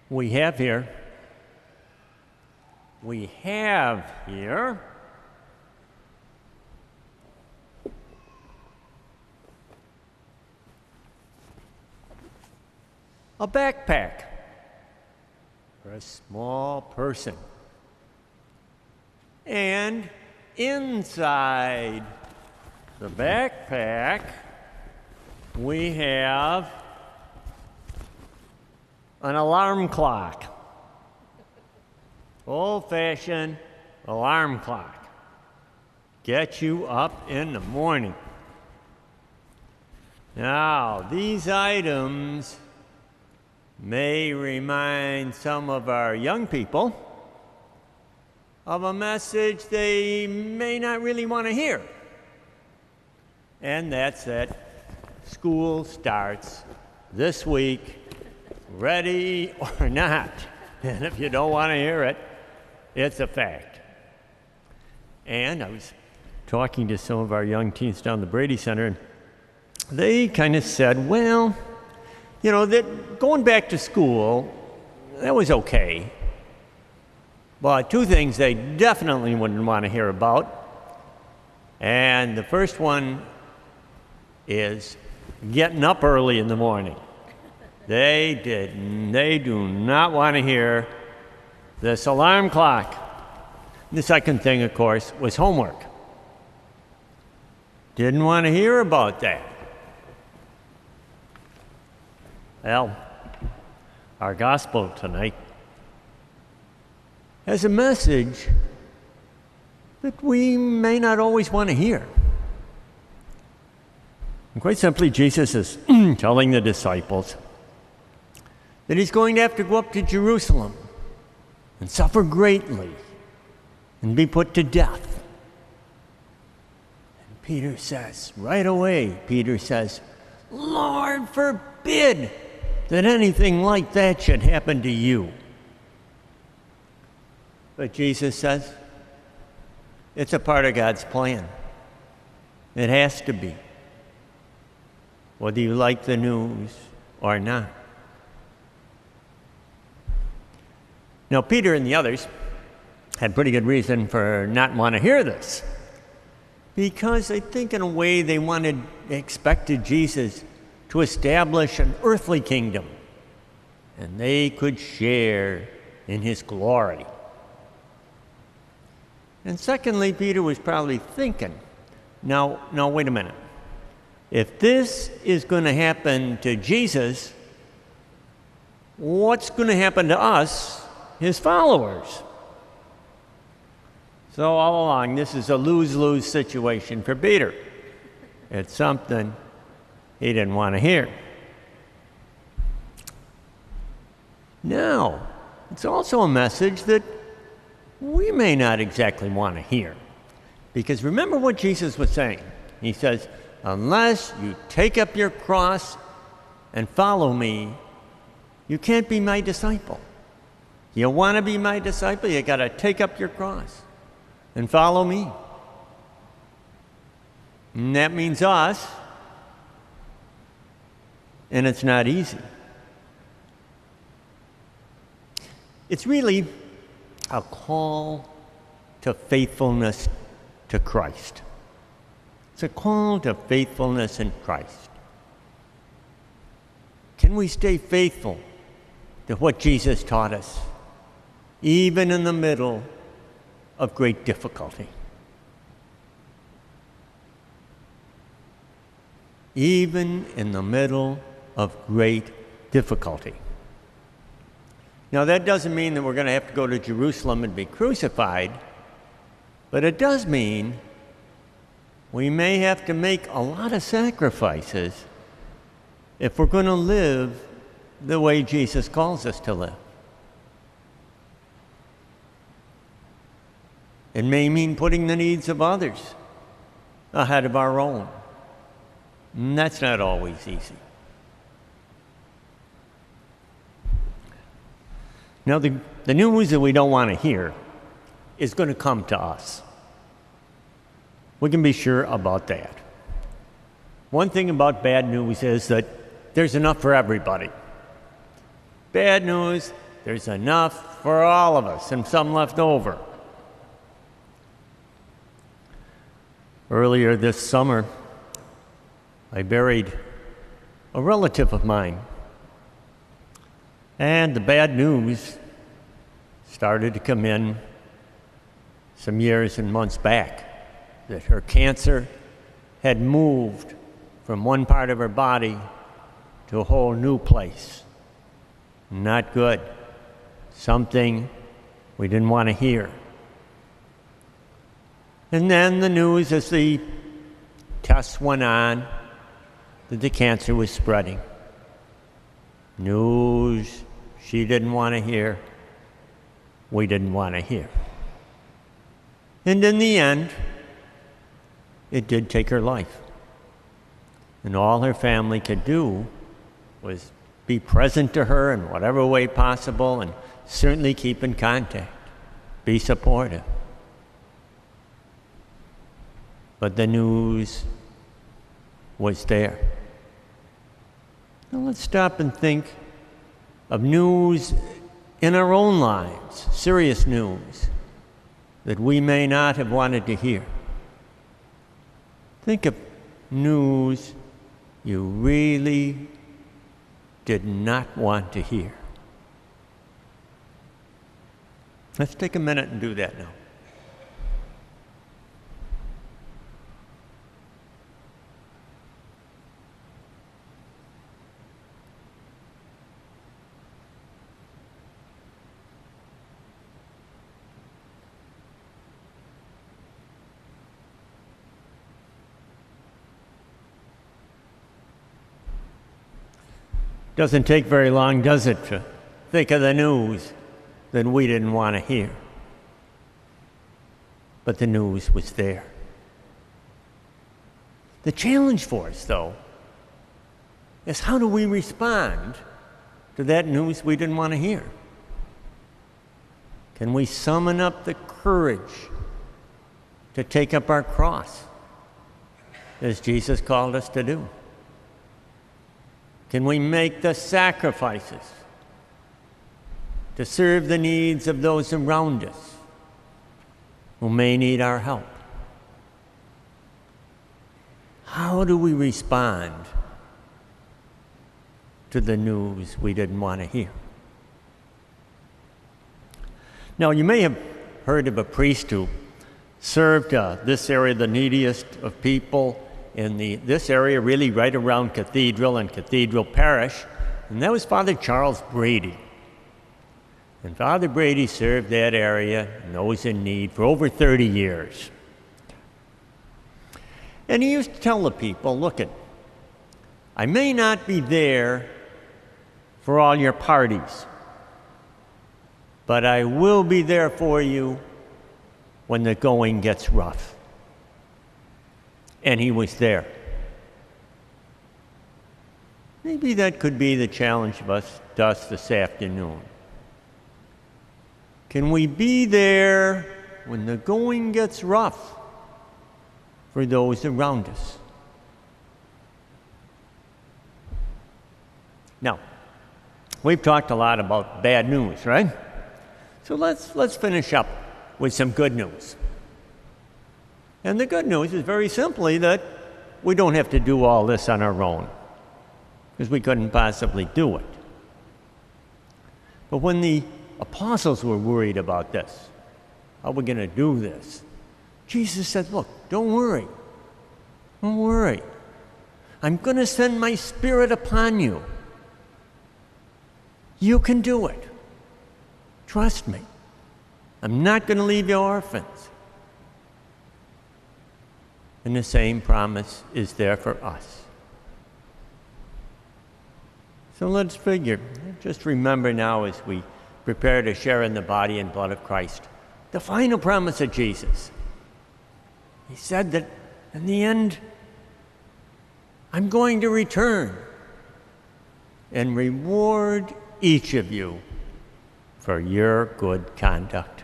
we have here a backpack for a small person. And inside the backpack, we have an alarm clock. Old-fashioned alarm clock. Get you up in the morning. Now, these items may remind some of our young people of a message they may not really want to hear. And that's that school starts this week, ready or not. And if you don't want to hear it, it's a fact. And I was talking to some of our young teens down the Brady Center, and they kind of said, well, you know, that going back to school, that was okay. But two things they definitely wouldn't want to hear about. And the first one is getting up early in the morning. They do not want to hear this alarm clock. The second thing, of course, was homework. Didn't want to hear about that. Well, our gospel tonight has a message that we may not always want to hear. And quite simply, Jesus is telling the disciples that he's going to have to go up to Jerusalem and suffer greatly and be put to death. And Peter says, right away, Lord, forbid that anything like that should happen to you. But Jesus says, it's a part of God's plan. It has to be, whether you like the news or not. Now, Peter and the others had pretty good reason for not want to hear this, because I think in a way they expected Jesus to establish an earthly kingdom, and they could share in his glory. And secondly, Peter was probably thinking, now wait a minute. If this is going to happen to Jesus, what's going to happen to us, his followers? So all along, this is a lose-lose situation for Peter. It's something he didn't want to hear. Now, it's also a message that we may not exactly want to hear. Because remember what Jesus was saying. He says, unless you take up your cross and follow me, you can't be my disciple. You want to be my disciple, you got to take up your cross and follow me. And that means us, and it's not easy. It's really a call to faithfulness to Christ. It's a call to faithfulness in Christ. Can we stay faithful to what Jesus taught us, even in the middle of great difficulty? Even in the middle of great difficulty. Now, that doesn't mean that we're going to have to go to Jerusalem and be crucified, but it does mean we may have to make a lot of sacrifices if we're going to live the way Jesus calls us to live. It may mean putting the needs of others ahead of our own. And that's not always easy. Now, the news that we don't want to hear is going to come to us. We can be sure about that. One thing about bad news is that there's enough for everybody. Bad news, There's enough for all of us and some left over. Earlier this summer, I buried a relative of mine. And the bad news started to come in some years and months back, that her cancer had moved from one part of her body to a whole new place. Not good. Something we didn't want to hear. And then the news, as the tests went on, that the cancer was spreading. News she didn't want to hear, we didn't want to hear. And in the end, it did take her life. And all her family could do was be present to her in whatever way possible and certainly keep in contact, be supportive. But the news was there. Now let's stop and think of news in our own lives, serious news that we may not have wanted to hear. Think of news you really did not want to hear. Let's take a minute and do that now. Doesn't take very long, does it, to think of the news that we didn't want to hear. But the news was there. The challenge for us, though, is how do we respond to that news we didn't want to hear? Can we summon up the courage to take up our cross, as Jesus called us to do? Can we make the sacrifices to serve the needs of those around us who may need our help? How do we respond to the news we didn't want to hear? Now, you may have heard of a priest who served this area, the neediest of people, in this area, really right around Cathedral and Cathedral Parish, and that was Father Charles Brady. And Father Brady served that area and those in need for over 30 years. And he used to tell the people, look, I may not be there for all your parties, but I will be there for you when the going gets rough. And he was there. Maybe that could be the challenge of us this afternoon. Can we be there when the going gets rough for those around us? Now, we've talked a lot about bad news, right? So let's finish up with some good news. And the good news is very simply that we don't have to do all this on our own, because we couldn't possibly do it. But when the apostles were worried about this, how are we going to do this? Jesus said, look, don't worry. Don't worry. I'm going to send my Spirit upon you. You can do it. Trust me. I'm not going to leave you orphans. And the same promise is there for us. So let's figure, just remember now as we prepare to share in the body and blood of Christ, the final promise of Jesus. He said that in the end, I'm going to return and reward each of you for your good conduct.